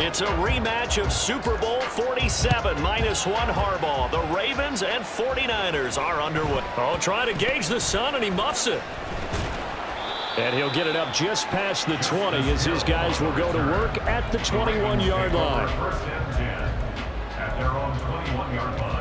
It's a rematch of Super Bowl 47 minus one Harbaugh. The Ravens and 49ers are underway. Oh, trying to gauge the sun, and he muffs it. And he'll get it up just past the 20 as his guys will go to work at the 21-yard line. First and 10 at their own 21-yard line.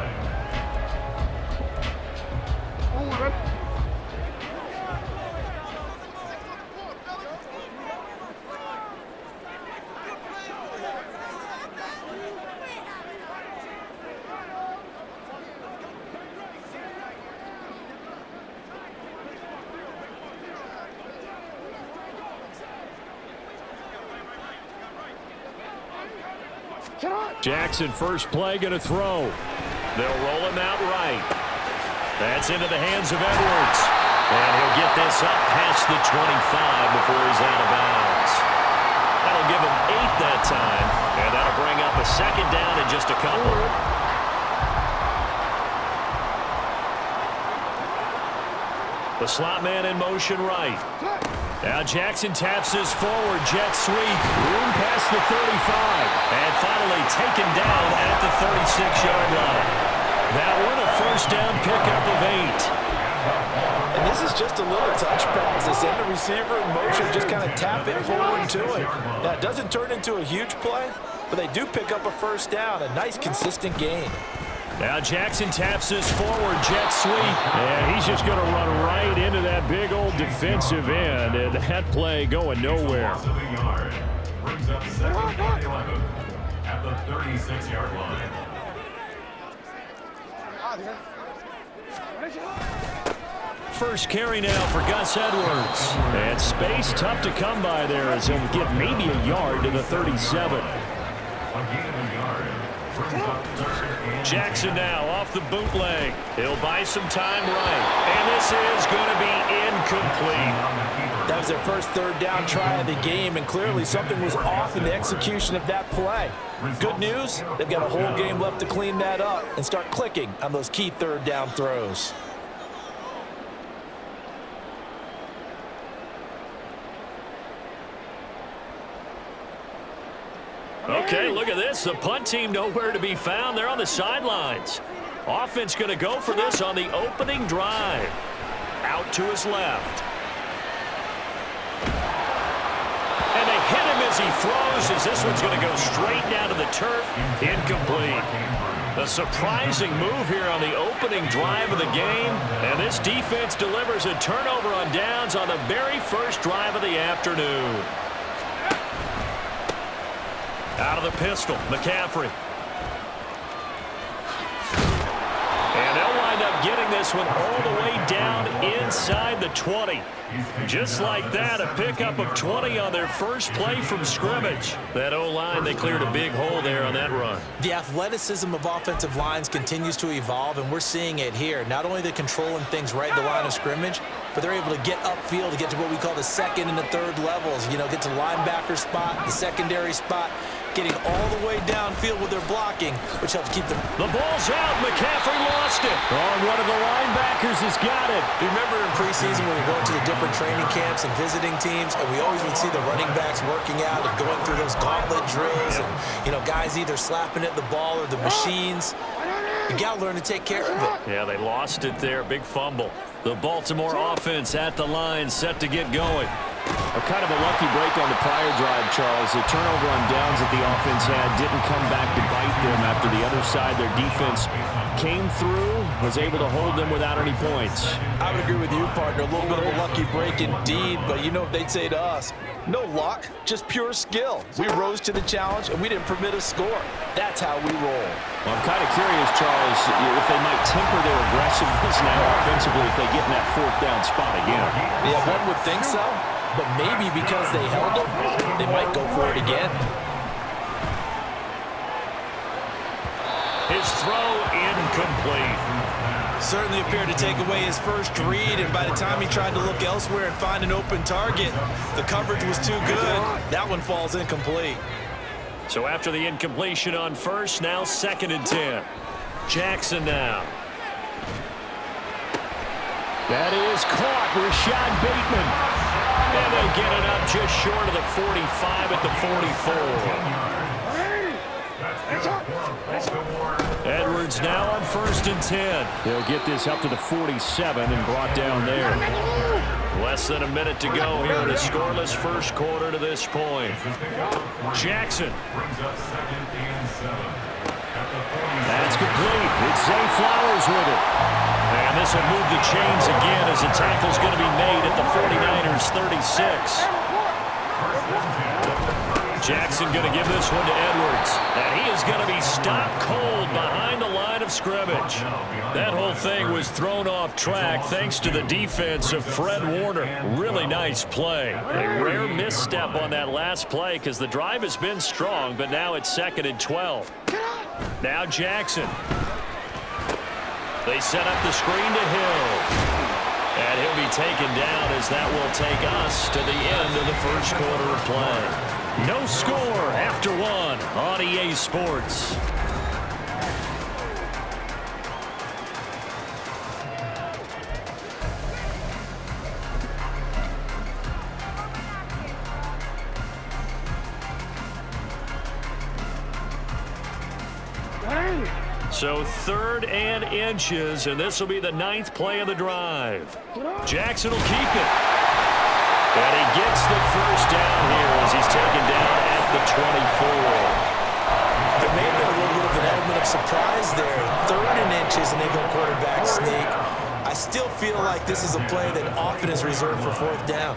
Jackson first play going to throw. They'll roll him out right. That's into the hands of Edwards. And he'll get this up past the 25 before he's out of bounds. That'll give him 8 that time. And that'll bring up a second down in just a couple. The slot man in motion right. Now Jackson taps his forward jet sweep. Room past the 35. And finally taken down at the 36-yard line. That one a first down pickup of 8. And this is just a little touch pass. They send the receiver in motion, just kind of tap it forward to it. Now it doesn't turn into a huge play, but they do pick up a first down. A nice consistent gain. Now Jackson taps his forward jet sweep. And he's just going to run right into that big old defensive end. And that play going nowhere. Brings up second down 11 at the 36-yard line. First carry now for Gus Edwards. And space tough to come by there as he'll get maybe a yard to the 37. Jackson now off the bootleg. He'll buy some time right. And this is going to be incomplete. That was their first third down try of the game, and clearly something was off in the execution of that play. Good news, they've got a whole game left to clean that up and start clicking on those key third down throws. Okay, look at this. The punt team nowhere to be found. They're on the sidelines. Offense going to go for this on the opening drive. Out to his left. And they hit him as he throws, as this one's going to go straight down to the turf. Incomplete. A surprising move here on the opening drive of the game. And this defense delivers a turnover on downs on the very first drive of the afternoon. Out of the pistol, McCaffrey. And they'll wind up getting this one all the way down inside the 20. Just like that, a pickup of 20 on their first play from scrimmage. That O-line, they cleared a big hole there on that run. The athleticism of offensive lines continues to evolve, and we're seeing it here. Not only the controlling things right at the line of scrimmage, but they're able to get upfield to get to what we call the second and the third levels. You know, get to linebacker spot, the secondary spot, getting all the way downfield with their blocking, which helps keep them. The ball's out. McCaffrey lost it. Oh, one of the linebackers has got it. Remember in preseason when we go to the different training camps and visiting teams, and we always would see the running backs working out and going through those gauntlet drills, and, you know, guys either slapping at the ball or the machines. You got to learn to take care of it. Yeah, they lost it there. Big fumble. The Baltimore offense at the line, set to get going. A kind of a lucky break on the prior drive, Charles. The turnover on downs that the offense had didn't come back to bite them after the other side. Their defense came through, was able to hold them without any points. I would agree with you, partner. A little bit of a lucky break indeed, but you know what they'd say to us? No luck, just pure skill. We rose to the challenge, and we didn't permit a score. That's how we roll. Well, I'm kind of curious, Charles, if they might temper their aggressiveness now offensively if they get in that fourth down spot again. Yeah, one would think so, but maybe because they held them, they might go for it again. His throw incomplete. Certainly appeared to take away his first read, and by the time he tried to look elsewhere and find an open target, the coverage was too good. That one falls incomplete. So after the incompletion on first, now 2nd and 10. Jackson now. That is caught. Rashad Bateman. And they get it up just short of the 45 at the 44. Edwards now on 1st and 10. He'll get this up to the 47 and brought down there. Less than a minute to go here in a scoreless first quarter to this point. Jackson. That's complete. It's Zay Flowers with it. And this will move the chains again as the tackle's going to be made at the 49ers 36. Jackson going to give this one to Edwards. And he is going to be stopped cold behind the line of scrimmage. That whole thing was thrown off track thanks to the defense of Fred Warner. Really nice play. A rare misstep on that last play because the drive has been strong, but now it's 2nd and 12. Now Jackson. They set up the screen to Hill. And he'll be taken down as that will take us to the end of the first quarter of play. No score after one on EA Sports. So 3rd and inches, and this will be the 9th play of the drive. Jackson will keep it. And he gets the first down here as he's taken down at the 24. There may be a little bit of an element of surprise there. 3rd and inches, and they go quarterback sneak. I still feel like this is a play that often is reserved for 4th down.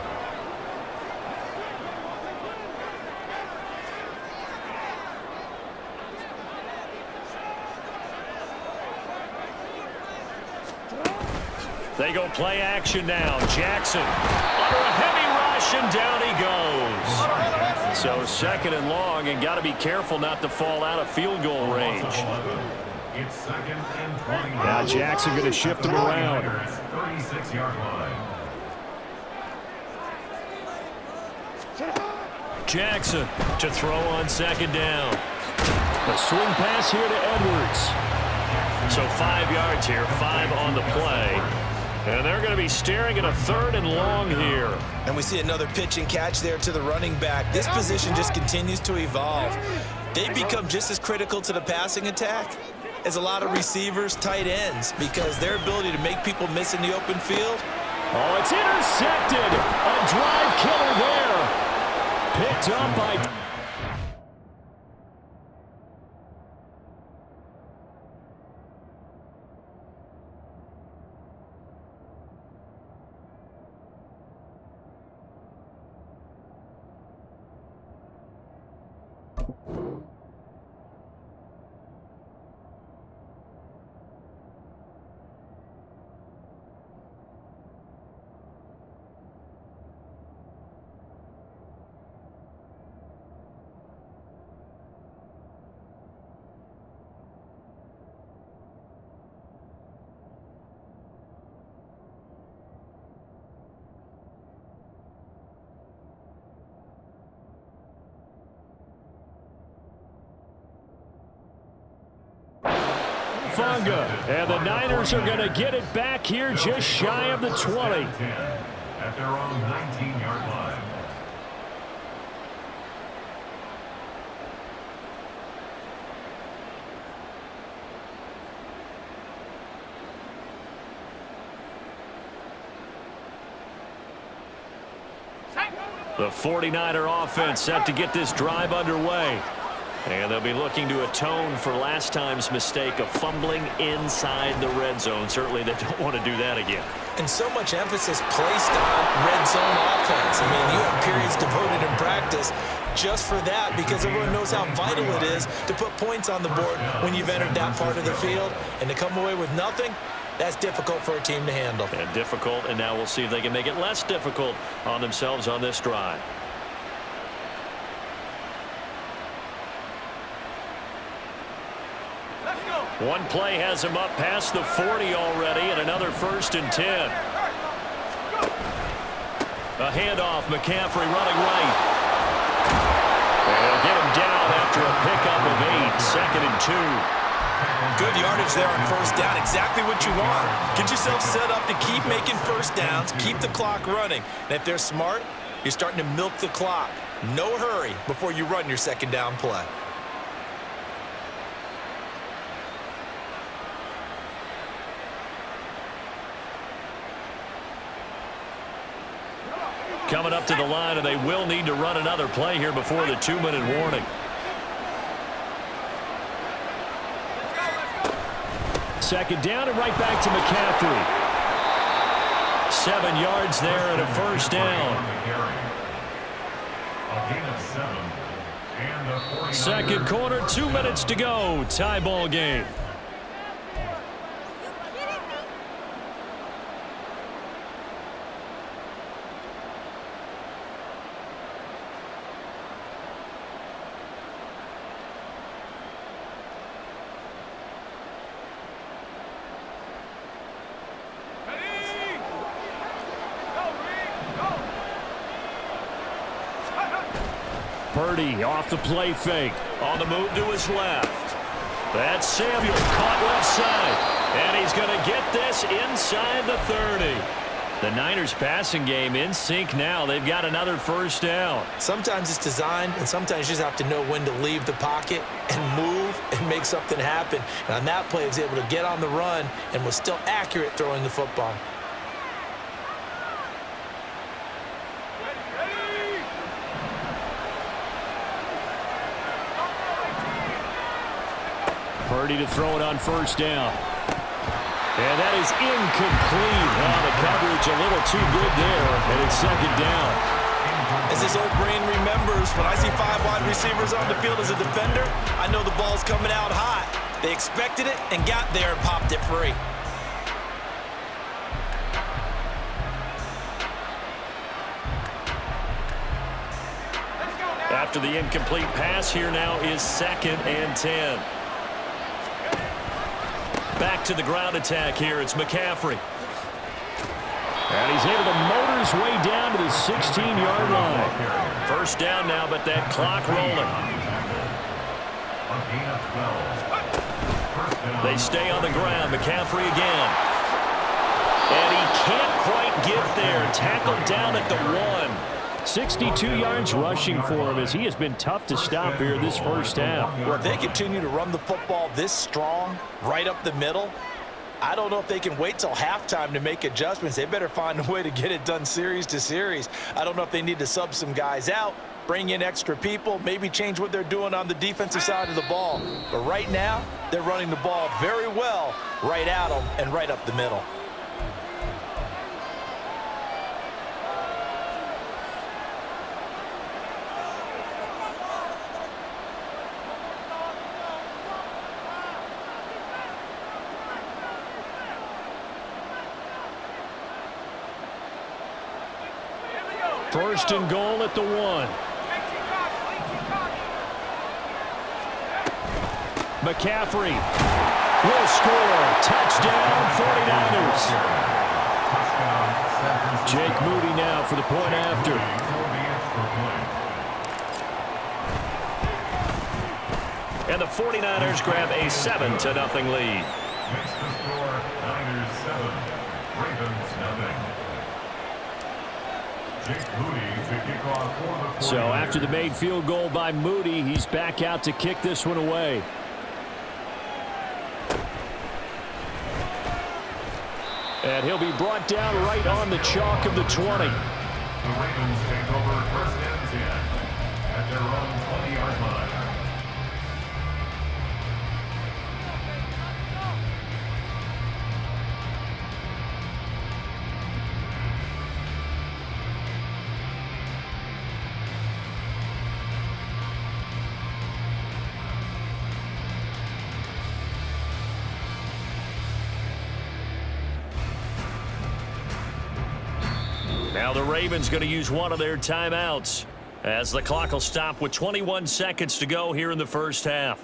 They go play action now. Jackson under a heavy rush, and down he goes. So 2nd and long, and got to be careful not to fall out of field goal range. It's 2nd and 20. Now Jackson going to shift him around. 36-yard line. Jackson to throw on 2nd down. A swing pass here to Edwards. So 5 yards here, 5 on the play. And they're going to be staring at a 3rd and long here. And we see another pitch and catch there to the running back. This position just continues to evolve. They become just as critical to the passing attack as a lot of receivers, tight ends, because their ability to make people miss in the open field. Oh, it's intercepted. A drive killer there. Picked up by... Funga, and the Niners are going to get it back here just shy of the 20. At their own 19-yard line. The 49er offense set to get this drive underway. And they'll be looking to atone for last time's mistake of fumbling inside the red zone. Certainly they don't want to do that again. And so much emphasis placed on red zone offense. I mean, you have periods devoted in practice just for that because everyone knows how vital it is to put points on the board when you've entered that part of the field. And to come away with nothing, that's difficult for a team to handle. And difficult, and now we'll see if they can make it less difficult on themselves on this drive. One play has him up past the 40 already, and another 1st and 10. A handoff, McCaffrey running right. And they'll get him down after a pickup of 8, 2nd and 2. Good yardage there on 1st down, exactly what you want. Get yourself set up to keep making 1st downs, keep the clock running. And if they're smart, You're starting to milk the clock. No hurry before you run your second down play. Coming up to the line, and they will need to run another play here before the 2-minute warning. Second down and right back to McCaffrey. 7 yards there and a first down. Second quarter, 2 minutes to go. Tie ball game. Purdy off the play fake. On the move to his left. That's Samuel caught left side. And he's going to get this inside the 30. The Niners passing game in sync now. They've got another first down. Sometimes it's designed, and sometimes you just have to know when to leave the pocket and move and make something happen. And on that play, he was able to get on the run and was still accurate throwing the football. Purdy to throw it on first down. And that is incomplete. Wow, the coverage a little too good there, and it's second down. As this old brain remembers, when I see 5 wide receivers on the field as a defender, I know the ball's coming out hot. They expected it and got there and popped it free. After the incomplete pass, here now is 2nd and 10. Back to the ground attack here. It's McCaffrey. And he's able to motor his way down to the 16-yard line. First down now, but that clock rolling. They stay on the ground. McCaffrey again. And he can't quite get there. Tackled down at the 1. 62 yards rushing for him as he has been tough to stop here this first half. Well, if they continue to run the football this strong, right up the middle, I don't know if they can wait till halftime to make adjustments. They better find a way to get it done series to series. I don't know if they need to sub some guys out, bring in extra people, maybe change what they're doing on the defensive side of the ball. But right now, they're running the ball very well right at them and right up the middle. First and goal at the 1. McCaffrey will score. Touchdown, 49ers. Jake Moody now for the point after. And the 49ers grab a 7-0 lead. Makes the score Niners 7, Ravens nothing. So after the made field goal by Moody, he's back out to kick this one away. And he'll be brought down right on the chalk of the 20. The Ravens take over first and 10 at their own 20-yard line. Now the Ravens going to use one of their timeouts as the clock will stop with 21 seconds to go here in the first half.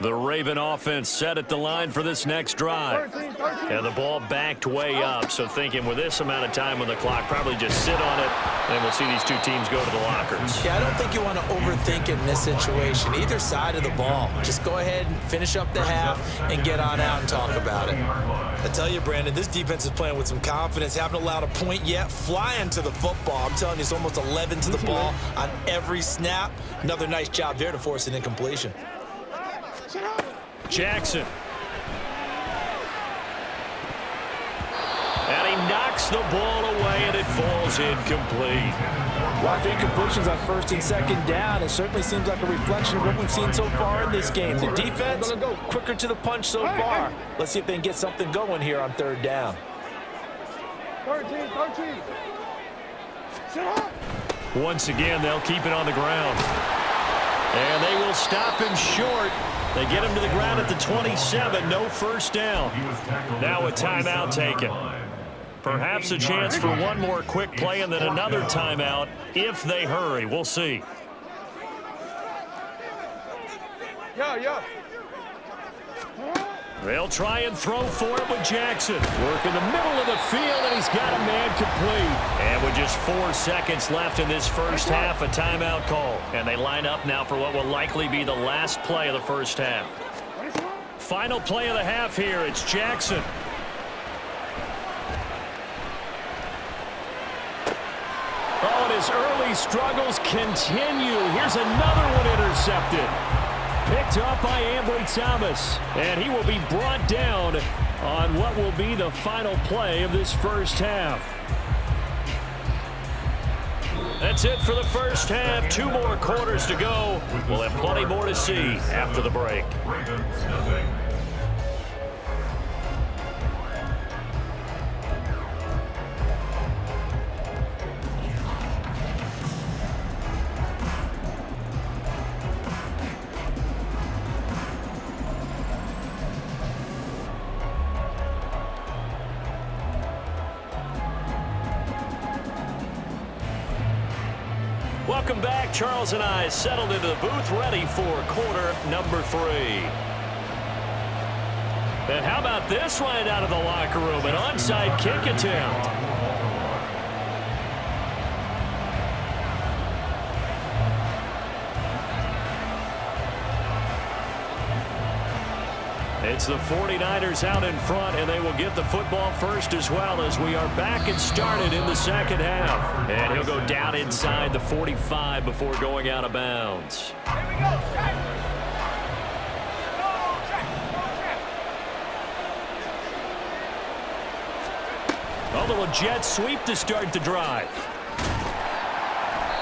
The Raven offense set at the line for this next drive. And the ball backed way up, so thinking with this amount of time on the clock, probably just sit on it, and we'll see these two teams go to the lockers. Yeah, I don't think you want to overthink it in this situation. Either side of the ball. Just go ahead and finish up the half and get on out and talk about it. I tell you, Brandon, this defense is playing with some confidence. Haven't allowed a point yet. Flying to the football. I'm telling you, it's almost 11 to the ball on every snap. Another nice job there to force an incompletion. Jackson. And he knocks the ball away, and it falls incomplete. A lot of incompletions on first and second down. It certainly seems like a reflection of what we've seen so far in this game. The defense, quicker to the punch so far. Let's see if they can get something going here on third down. 13. Once again, they'll keep it on the ground. And they will stop him short. They get him to the ground at the 27. No first down. Now a timeout taken. Perhaps a chance for one more quick play and then another timeout if they hurry. We'll see. Yeah. They'll try and throw for it with Jackson. Work in the middle of the field, and he's got a man complete. And with just 4 seconds left in this first half, a timeout call. And they line up now for what will likely be the last play of the first half. Final play of the half here. It's Jackson. Oh, and his early struggles continue. Here's another one intercepted. Picked up by Ambry Thomas. And he will be brought down on what will be the final play of this first half. That's it for the first half. 2 more quarters to go. We'll have plenty more to see after the break. Welcome back. Charles and I settled into the booth, ready for quarter number 3. And how about this right out of the locker room? An onside kick attempt. It's the 49ers out in front, and they will get the football first as well as we are back and started in the second half. And he'll go down inside the 45 before going out of bounds. A little jet sweep to start the drive.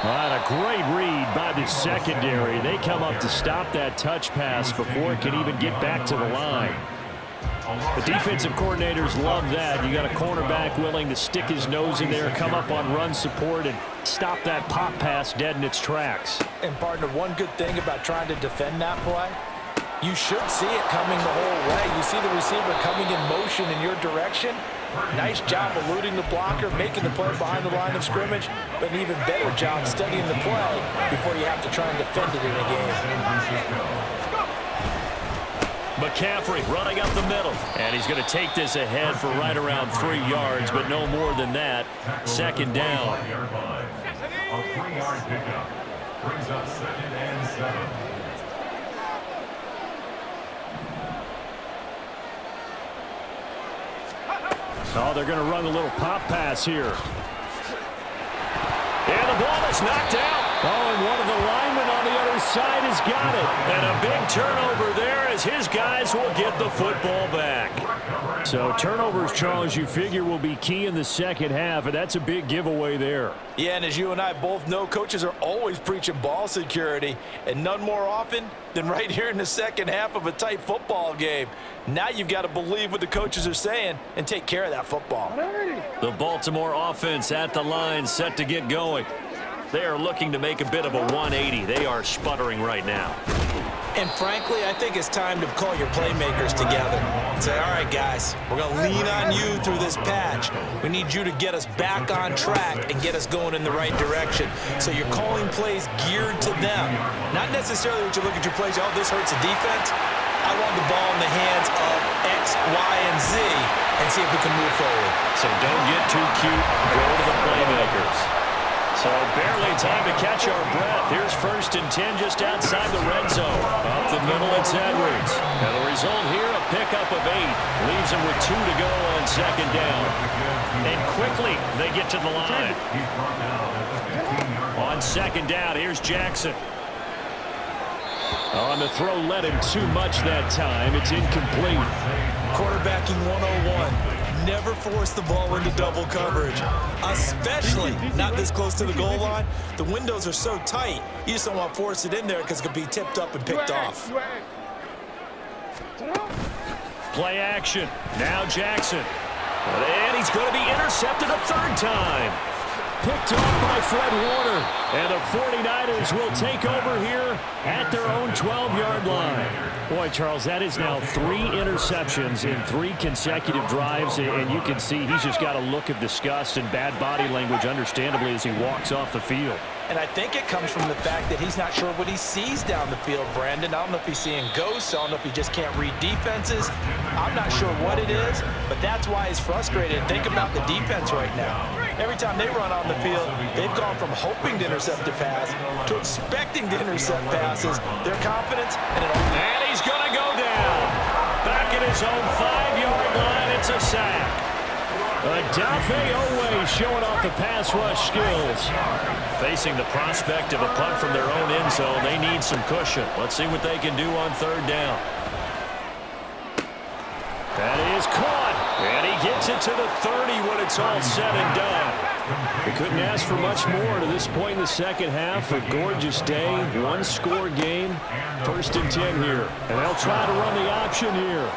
All right, a great read by the secondary. They come up to stop that touch pass before it can even get back to the line. The defensive coordinators love that. You got a cornerback willing to stick his nose in there, come up on run support, and stop that pop pass dead in its tracks. And partner, one good thing about trying to defend that play, you should see it coming the whole way. You see the receiver coming in motion in your direction. Nice job eluding the blocker, making the play behind the line of scrimmage, but an even better job studying the play before you have to try and defend it in a game. McCaffrey running up the middle, and he's going to take this ahead for right around 3 yards, but no more than that. Second down. A 3-yard pickup brings up 2nd and 7. Oh, they're going to run a little pop pass here. And the ball is knocked out. Oh, and one of the linemen on the other side has got it. And a big turnover there as his guys will get the football back. So turnovers, Charles, you figure will be key in the second half, and that's a big giveaway there. Yeah, and as you and I both know, coaches are always preaching ball security, and none more often than right here in the second half of a tight football game. Now you've got to believe what the coaches are saying and take care of that football. The Baltimore offense at the line, set to get going. They are looking to make a bit of a 180. They are sputtering right now. And frankly, I think it's time to call your playmakers together and say, all right, guys, we're going to lean on you through this patch. We need you to get us back on track and get us going in the right direction. So you're calling plays geared to them. Not necessarily when you look at your plays, oh, this hurts the defense. I want the ball in the hands of X, Y, and Z and see if we can move forward. So don't get too cute. Go to the playmakers. So barely time to catch our breath. Here's 1st and 10 just outside the red zone. Up the middle, it's Edwards. And the result here, a pickup of 8. Leaves him with 2 to go on 2nd down. And quickly, they get to the line. On 2nd down, here's Jackson. On the throw, led him too much that time. It's incomplete. Quarterbacking 101. Never force the ball into double coverage, especially not this close to the goal line. The windows are so tight, you just don't want to force it in there because it could be tipped up and picked off. Play action. Now Jackson. And he's going to be intercepted a 3rd time. Picked off by Fred Warner. And the 49ers will take over here at their own 12-yard line. Boy, Charles, that is now 3 interceptions in 3 consecutive drives, and you can see he's just got a look of disgust and bad body language, understandably, as he walks off the field. And I think it comes from the fact that he's not sure what he sees down the field, Brandon. I don't know if he's seeing ghosts. I don't know if he just can't read defenses. I'm not sure what it is, but that's why he's frustrated. Think about the defense right now. Every time they run on the field, they've gone from hoping to intercept a pass to expecting to intercept passes. Their confidence, and he's going to go down. Back at his own 5-yard line, it's a sack. Anotha One showing off the pass rush skills. Facing the prospect of a punt from their own end zone, they need some cushion. Let's see what they can do on 3rd down. That is caught, and he gets it to the 30 when it's all said and done. They couldn't ask for much more to this point in the second half. A gorgeous day, 1-score game. 1st and 10 here, and they'll try to run the option here.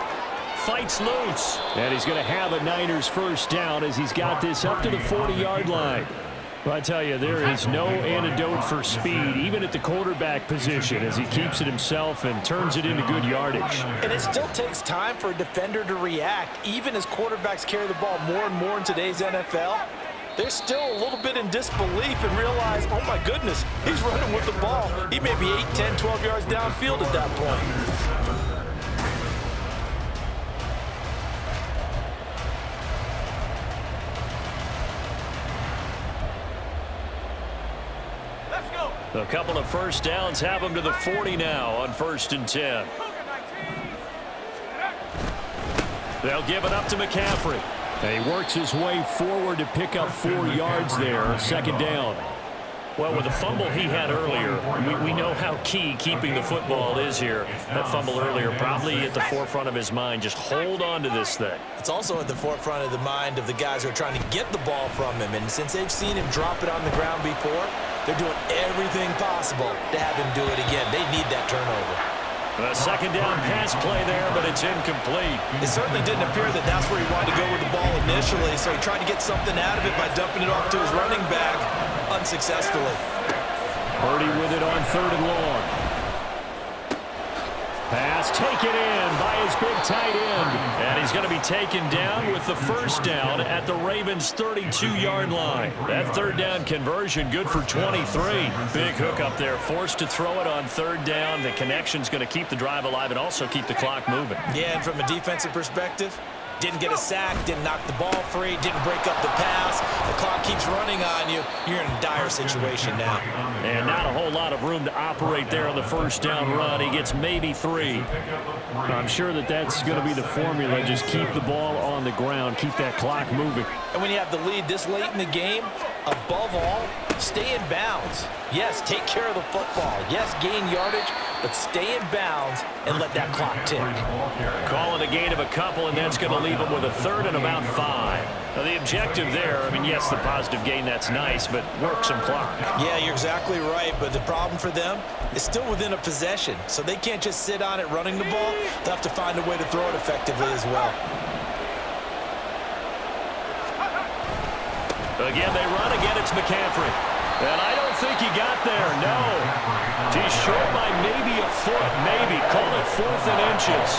Fights loose. And he's going to have a Niners 1st down as he's got this up to the 40-yard line. Well, I tell you, there is no antidote for speed, even at the quarterback position, as he keeps it himself and turns it into good yardage. And it still takes time for a defender to react. Even as quarterbacks carry the ball more and more in today's NFL, they're still a little bit in disbelief and realize, oh my goodness, he's running with the ball. He may be 8, 10, 12 yards downfield at that point. A couple of 1st downs have him to the 40 now on 1st and 10. They'll give it up to McCaffrey. And he works his way forward to pick up 4 yards there. 2nd down. Well, with the fumble he had earlier, we know how key keeping the football is here. That fumble earlier probably at the forefront of his mind. Just hold on to this thing. It's also at the forefront of the mind of the guys who are trying to get the ball from him. And since they've seen him drop it on the ground before, they're doing everything possible to have him do it again. They need that turnover. A 2nd down pass play there, but it's incomplete. It certainly didn't appear that that's where he wanted to go with the ball initially, so he tried to get something out of it by dumping it off to his running back unsuccessfully. Purdy with it on 3rd and long. Pass taken in by his big tight end. And he's going to be taken down with the 1st down at the Ravens' 32-yard line. That 3rd down conversion good for 23. Big hook up there, forced to throw it on 3rd down. The connection's going to keep the drive alive and also keep the clock moving. Yeah, and from a defensive perspective, didn't get a sack, didn't knock the ball free, didn't break up the pass. The clock keeps running on you. You're in a dire situation now. And not a whole lot of room to operate there on the 1st down run. He gets maybe 3. I'm sure that that's going to be the formula. Just keep the ball on the ground. Keep that clock moving. And when you have the lead this late in the game, above all, stay in bounds. Yes, take care of the football. Yes, gain yardage, but stay in bounds and let that clock tick. Call it a gain of a couple, and that's going to leave them with a 3rd and about 5. Now, the objective there, I mean, yes, the positive gain, that's nice, but work some clock. Yeah, you're exactly right, but the problem for them is still within a possession, so they can't just sit on it running the ball. They'll have to find a way to throw it effectively as well. Again, they run. Again, it's McCaffrey. And I don't think he got there. No. He's short by maybe a foot, maybe. Call it 4th and inches.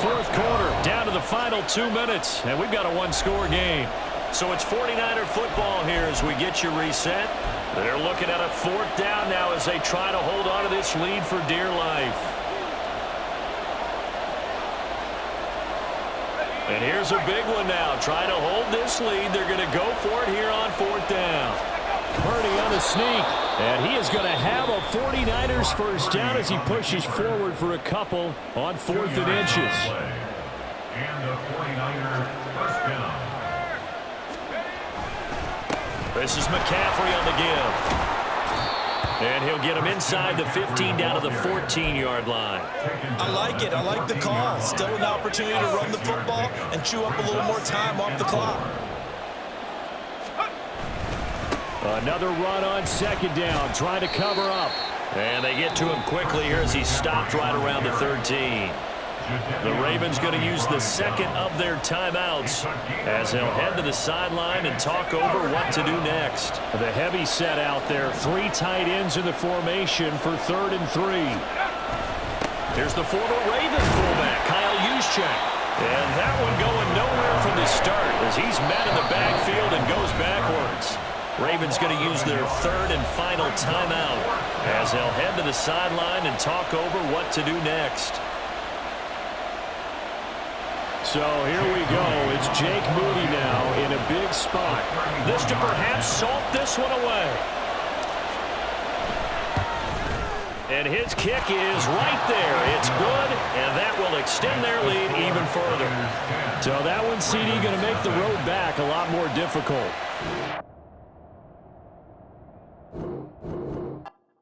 Fourth quarter, down to the final 2 minutes, and we've got a one-score game. So it's 49er football here as we get you reset. They're looking at a 4th down now as they try to hold on to this lead for dear life. And here's a big one now. Trying to hold this lead. They're going to go for it here on 4th down. Purdy on the sneak. And he is going to have a 49ers first down as he pushes forward for a couple on 4th and inches. And the 49er first down. This is McCaffrey on the give. And he'll get him inside the 15 down to the 14-yard line. I like it. I like the call. Still an opportunity to run the football and chew up a little more time off the clock. Another run on 2nd down, trying to cover up. And they get to him quickly here as he stopped right around the 13. The Ravens going to use the 2nd of their timeouts as they'll head to the sideline and talk over what to do next. The heavy set out there. 3 tight ends in the formation for 3rd and 3. Here's the former Raven fullback, Kyle Juszczyk. And that one going nowhere from the start as he's met in the backfield and goes backwards. Ravens going to use their 3rd and final timeout as they'll head to the sideline and talk over what to do next. So here we go. It's Jake Moody now in a big spot. This to perhaps salt this one away. And his kick is right there. It's good, and that will extend their lead even further. So that one, CD, going to make the road back a lot more difficult.